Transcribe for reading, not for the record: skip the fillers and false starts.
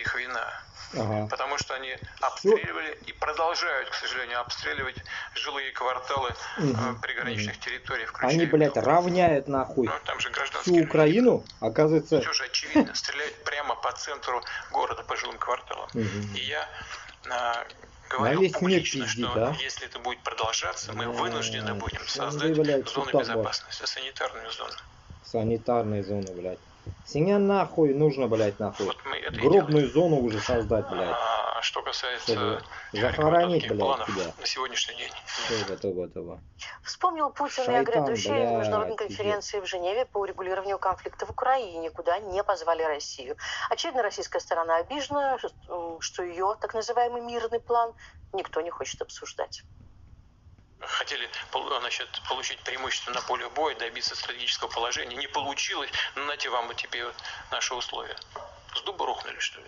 их вина. Ага. Потому что они обстреливали и продолжают, к сожалению, обстреливать жилые кварталы приграничных территорий. Они, блядь, равняют нахуй Ну, там же всю Украину, оказывается... Все же очевидно, стреляют прямо по центру города, по жилым кварталам. И я говорил весь мир публично, пиздит, что да? если это будет продолжаться, мы вынуждены будем Блядь, создать зоны сука, безопасности, санитарную зону. Санитарные зоны, блядь. Синя нахуй нужно, блядь, нахуй. Вот мы это Гробную зону уже создать, блядь. Что касается Чтобы захоронить, блядь, планов тебя. на сегодняшний день. Това. Вспомнил Путин и о Шайтан, грядущей блядь, международной конференции в Женеве по урегулированию конфликта в Украине, куда не позвали Россию. Очевидно, российская сторона обижена, что ее так называемый мирный план никто не хочет обсуждать. Хотели, значит, получить преимущество на поле боя, добиться стратегического положения. Не получилось. Ну, нате вам вот теперь вот наши условия. С дуба рухнули, что ли?